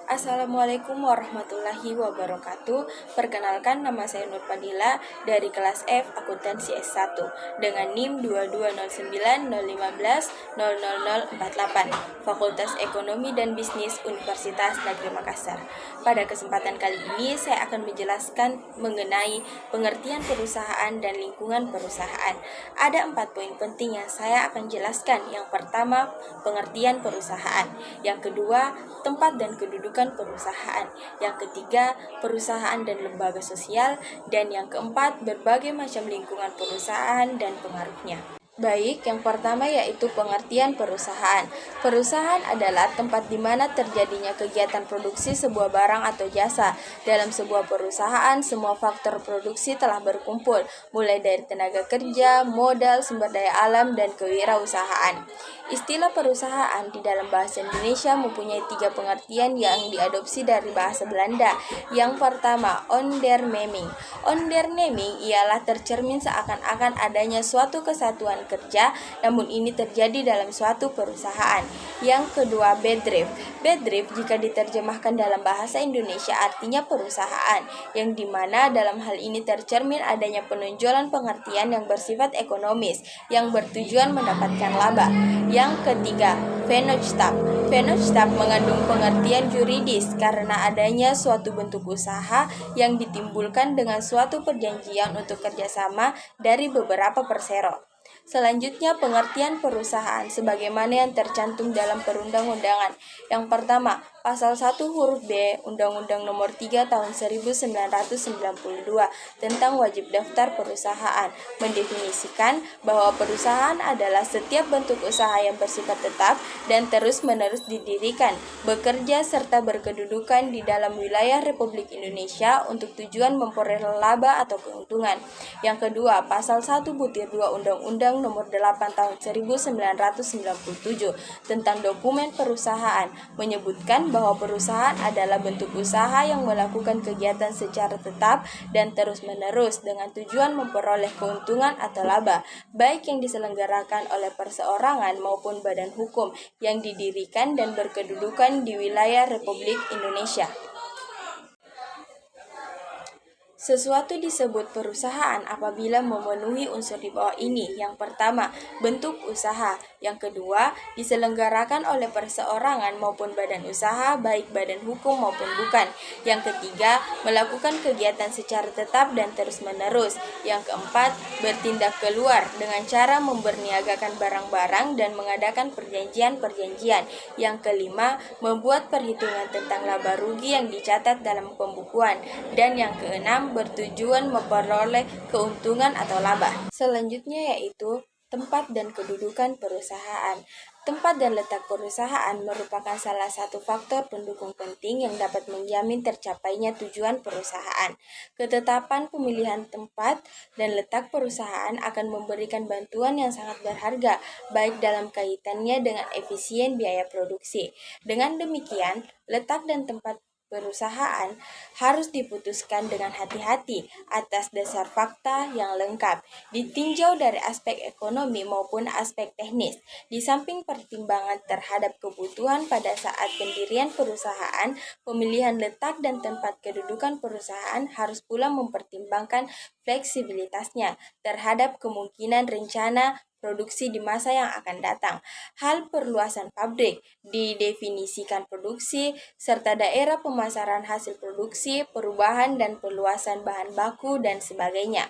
Assalamualaikum warahmatullahi wabarakatuh. Perkenalkan, nama saya Nur Fadila dari kelas F Akuntansi S1 dengan NIM 220901500048 Fakultas Ekonomi dan Bisnis Universitas Negeri Makassar. Pada kesempatan kali ini saya akan menjelaskan mengenai pengertian perusahaan dan lingkungan perusahaan. Ada 4 poin penting yang saya akan jelaskan. Yang pertama, pengertian perusahaan. Yang kedua, tempat dan kedudukan perusahaan. Yang ketiga, perusahaan dan lembaga sosial. Dan yang keempat, berbagai macam lingkungan perusahaan dan pengaruhnya. Baik, yang pertama yaitu pengertian perusahaan. Perusahaan adalah tempat di mana terjadinya kegiatan produksi sebuah barang atau jasa. Dalam sebuah perusahaan, semua faktor produksi telah berkumpul, mulai dari tenaga kerja, modal, sumber daya alam, dan kewirausahaan. Istilah perusahaan di dalam bahasa Indonesia mempunyai 3 pengertian yang diadopsi dari bahasa Belanda. Yang pertama, onderneming. Onderneming ialah tercermin seakan-akan adanya suatu kesatuan kerja, namun ini terjadi dalam suatu perusahaan. Yang kedua, bedrijf. Bedrijf jika diterjemahkan dalam bahasa Indonesia artinya perusahaan, yang dimana dalam hal ini tercermin adanya penonjolan pengertian yang bersifat ekonomis, yang bertujuan mendapatkan laba. Yang ketiga, vennootschap. Vennootschap mengandung pengertian yuridis karena adanya suatu bentuk usaha yang ditimbulkan dengan suatu perjanjian untuk kerjasama dari beberapa persero. Selanjutnya, pengertian perusahaan sebagaimana yang tercantum dalam perundang-undangan. Yang pertama, Pasal 1 huruf B Undang-Undang Nomor 3 Tahun 1992 tentang wajib daftar perusahaan mendefinisikan bahwa perusahaan adalah setiap bentuk usaha yang bersifat tetap dan terus-menerus didirikan, bekerja serta berkedudukan di dalam wilayah Republik Indonesia untuk tujuan memperoleh laba atau keuntungan. Yang kedua, Pasal 1-2 Undang-Undang Nomor 8 Tahun 1997 tentang dokumen perusahaan menyebutkan bahwa perusahaan adalah bentuk usaha yang melakukan kegiatan secara tetap dan terus-menerus dengan tujuan memperoleh keuntungan atau laba, baik yang diselenggarakan oleh perseorangan maupun badan hukum yang didirikan dan berkedudukan di wilayah Republik Indonesia. Sesuatu disebut perusahaan apabila memenuhi unsur di bawah ini. Yang pertama, bentuk usaha. Yang kedua, diselenggarakan oleh perseorangan maupun badan usaha, baik badan hukum maupun bukan. Yang ketiga, melakukan kegiatan secara tetap dan terus-menerus. Yang keempat, bertindak keluar dengan cara memberniagakan barang-barang dan mengadakan perjanjian-perjanjian. Yang kelima, membuat perhitungan tentang laba rugi yang dicatat dalam pembukuan. Dan yang keenam, bertujuan memperoleh keuntungan atau laba. Selanjutnya yaitu tempat dan kedudukan perusahaan. Tempat dan letak perusahaan merupakan salah satu faktor pendukung penting yang dapat menjamin tercapainya tujuan perusahaan. Ketetapan pemilihan tempat dan letak perusahaan akan memberikan bantuan yang sangat berharga, baik dalam kaitannya dengan efisien biaya produksi. Dengan demikian, letak dan tempat perusahaan harus diputuskan dengan hati-hati atas dasar fakta yang lengkap, ditinjau dari aspek ekonomi maupun aspek teknis. Di samping pertimbangan terhadap kebutuhan pada saat pendirian perusahaan, pemilihan letak dan tempat kedudukan perusahaan harus pula mempertimbangkan fleksibilitasnya terhadap kemungkinan rencana produksi di masa yang akan datang. Hal perluasan pabrik, didefinisikan produksi, serta daerah pemasaran hasil produksi, perubahan dan perluasan bahan baku, dan sebagainya.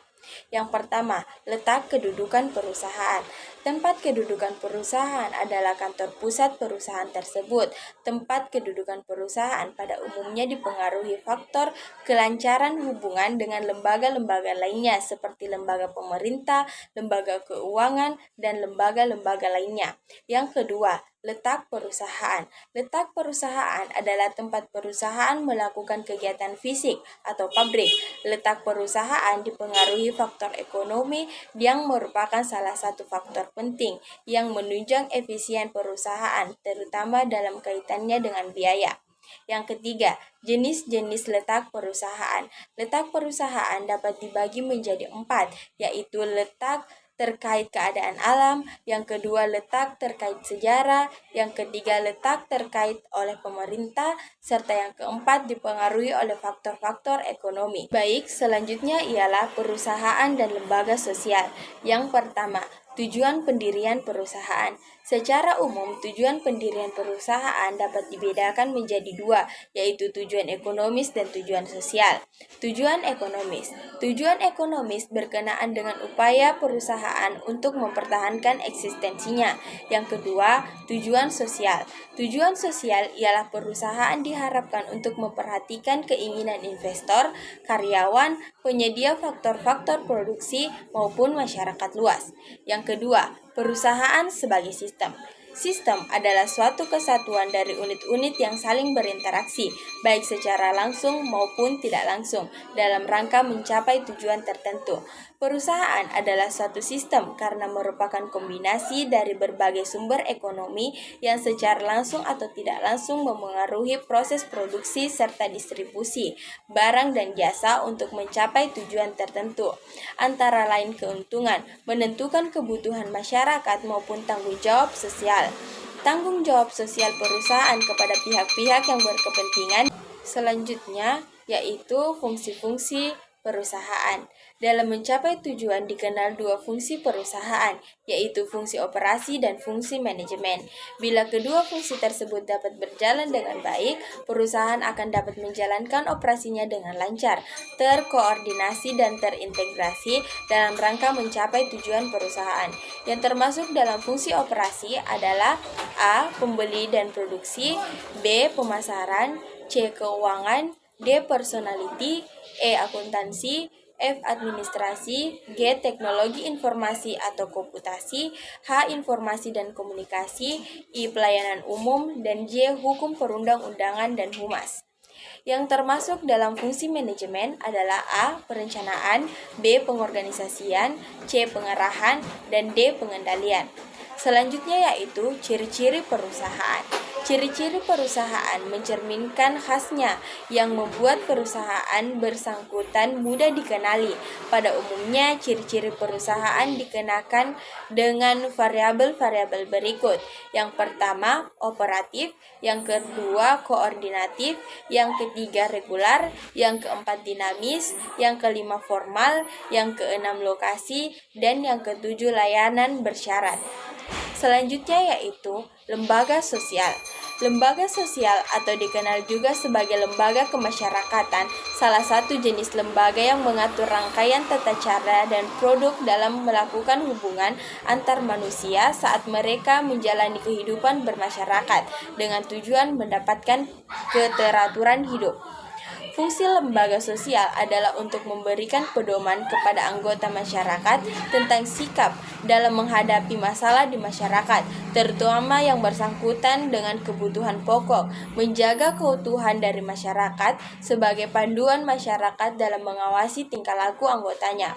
Yang pertama, letak kedudukan perusahaan. Tempat kedudukan perusahaan adalah kantor pusat perusahaan tersebut. Tempat kedudukan perusahaan pada umumnya dipengaruhi faktor kelancaran hubungan dengan lembaga-lembaga lainnya seperti lembaga pemerintah, lembaga keuangan, dan lembaga-lembaga lainnya. Yang kedua, letak perusahaan. Letak perusahaan adalah tempat perusahaan melakukan kegiatan fisik atau pabrik. Letak perusahaan dipengaruhi faktor ekonomi yang merupakan salah satu faktor penting yang menunjang efisien perusahaan, terutama dalam kaitannya dengan biaya. Yang ketiga, jenis-jenis letak perusahaan. Letak perusahaan dapat dibagi menjadi 4, yaitu letak terkait keadaan alam, yang kedua letak terkait sejarah, yang ketiga letak terkait oleh pemerintah, serta yang keempat dipengaruhi oleh faktor-faktor ekonomi. Baik, selanjutnya ialah perusahaan dan lembaga sosial. Yang pertama, tujuan pendirian perusahaan. Secara umum, tujuan pendirian perusahaan dapat dibedakan menjadi dua, yaitu tujuan ekonomis dan tujuan sosial. Tujuan ekonomis. Tujuan ekonomis berkenaan dengan upaya perusahaan untuk mempertahankan eksistensinya. Yang kedua, tujuan sosial. Tujuan sosial ialah perusahaan diharapkan untuk memperhatikan keinginan investor, karyawan, penyedia faktor-faktor produksi, maupun masyarakat luas. Yang kedua, perusahaan sebagai sistem. Sistem adalah suatu kesatuan dari unit-unit yang saling berinteraksi, baik secara langsung maupun tidak langsung, dalam rangka mencapai tujuan tertentu. Perusahaan adalah suatu sistem karena merupakan kombinasi dari berbagai sumber ekonomi yang secara langsung atau tidak langsung memengaruhi proses produksi serta distribusi barang dan jasa untuk mencapai tujuan tertentu. Antara lain keuntungan, menentukan kebutuhan masyarakat maupun tanggung jawab sosial. Tanggung jawab sosial perusahaan kepada pihak-pihak yang berkepentingan. Selanjutnya yaitu fungsi-fungsi perusahaan. Dalam mencapai tujuan dikenal dua fungsi perusahaan, yaitu fungsi operasi dan fungsi manajemen. Bila kedua fungsi tersebut dapat berjalan dengan baik, perusahaan akan dapat menjalankan operasinya dengan lancar, terkoordinasi dan terintegrasi dalam rangka mencapai tujuan perusahaan. Yang termasuk dalam fungsi operasi adalah A. Pembeli dan produksi, B. Pemasaran, C. Keuangan, D. Personality, E. Akuntansi, F. Administrasi, G. Teknologi informasi atau komputasi, H. Informasi dan komunikasi, I. Pelayanan umum, dan J. Hukum perundang-undangan dan humas. Yang termasuk dalam fungsi manajemen adalah A. Perencanaan, B. Pengorganisasian, C. Pengarahan, dan D. Pengendalian. Selanjutnya yaitu ciri-ciri perusahaan. Ciri-ciri perusahaan mencerminkan khasnya yang membuat perusahaan bersangkutan mudah dikenali. Pada umumnya, ciri-ciri perusahaan dikenakan dengan variabel-variabel berikut. Yang pertama, operatif, yang kedua, koordinatif, yang ketiga, regular, yang keempat, dinamis, yang kelima, formal, yang keenam, lokasi, dan yang ketujuh, layanan bersyarat. Selanjutnya yaitu lembaga sosial. Lembaga sosial atau dikenal juga sebagai lembaga kemasyarakatan, salah satu jenis lembaga yang mengatur rangkaian tata cara dan produk dalam melakukan hubungan antar manusia saat mereka menjalani kehidupan bermasyarakat dengan tujuan mendapatkan keteraturan hidup. Fungsi lembaga sosial adalah untuk memberikan pedoman kepada anggota masyarakat tentang sikap dalam menghadapi masalah di masyarakat, terutama yang bersangkutan dengan kebutuhan pokok, menjaga keutuhan dari masyarakat sebagai panduan masyarakat dalam mengawasi tingkah laku anggotanya.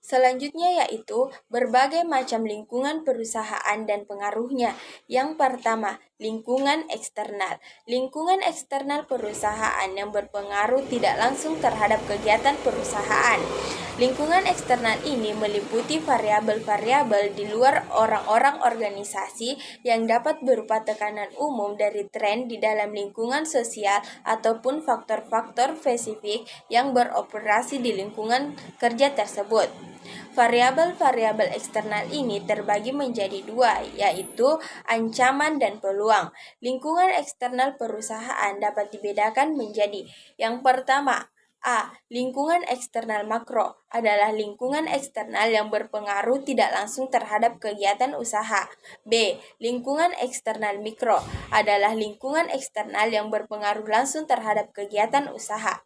Selanjutnya yaitu berbagai macam lingkungan perusahaan dan pengaruhnya. Yang pertama, lingkungan eksternal. Lingkungan eksternal perusahaan yang berpengaruh tidak langsung terhadap kegiatan perusahaan. Lingkungan eksternal ini meliputi variabel-variabel di luar orang-orang organisasi yang dapat berupa tekanan umum dari tren di dalam lingkungan sosial ataupun faktor-faktor spesifik yang beroperasi di lingkungan kerja tersebut. Variabel-variabel eksternal ini terbagi menjadi dua, yaitu ancaman dan peluang. Lingkungan eksternal perusahaan dapat dibedakan menjadi yang pertama, A. Lingkungan eksternal makro adalah lingkungan eksternal yang berpengaruh tidak langsung terhadap kegiatan usaha. B. Lingkungan eksternal mikro adalah lingkungan eksternal yang berpengaruh langsung terhadap kegiatan usaha.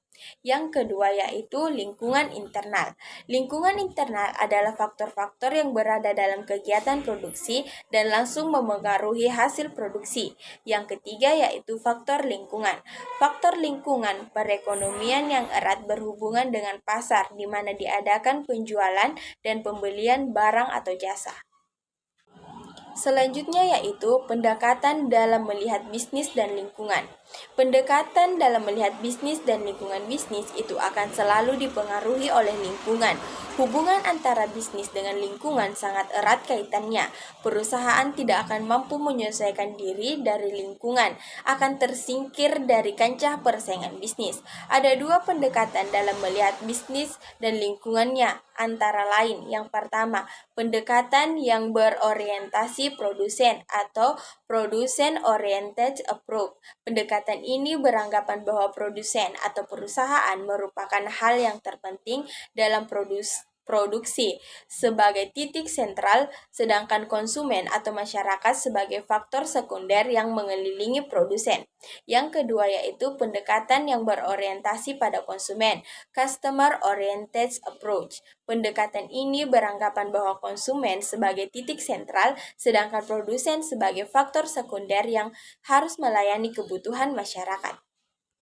Yang kedua yaitu lingkungan internal. Lingkungan internal adalah faktor-faktor yang berada dalam kegiatan produksi dan langsung memengaruhi hasil produksi. Yang ketiga yaitu faktor lingkungan. Faktor lingkungan perekonomian yang erat berhubungan dengan pasar di mana diadakan penjualan dan pembelian barang atau jasa. Selanjutnya yaitu pendekatan dalam melihat bisnis dan lingkungan. Pendekatan dalam melihat bisnis dan lingkungan bisnis itu akan selalu dipengaruhi oleh lingkungan. Hubungan antara bisnis dengan lingkungan sangat erat kaitannya. Perusahaan tidak akan mampu menyelesaikan diri dari lingkungan, akan tersingkir dari kancah persaingan bisnis. Ada dua pendekatan dalam melihat bisnis dan lingkungannya, antara lain yang pertama, pendekatan yang berorientasi produsen atau produsen oriented approach. Pendekatan ini beranggapan bahwa produsen atau perusahaan merupakan hal yang terpenting dalam produksi sebagai titik sentral, sedangkan konsumen atau masyarakat sebagai faktor sekunder yang mengelilingi produsen. Yang kedua yaitu pendekatan yang berorientasi pada konsumen, customer oriented approach. Pendekatan ini beranggapan bahwa konsumen sebagai titik sentral, sedangkan produsen sebagai faktor sekunder yang harus melayani kebutuhan masyarakat.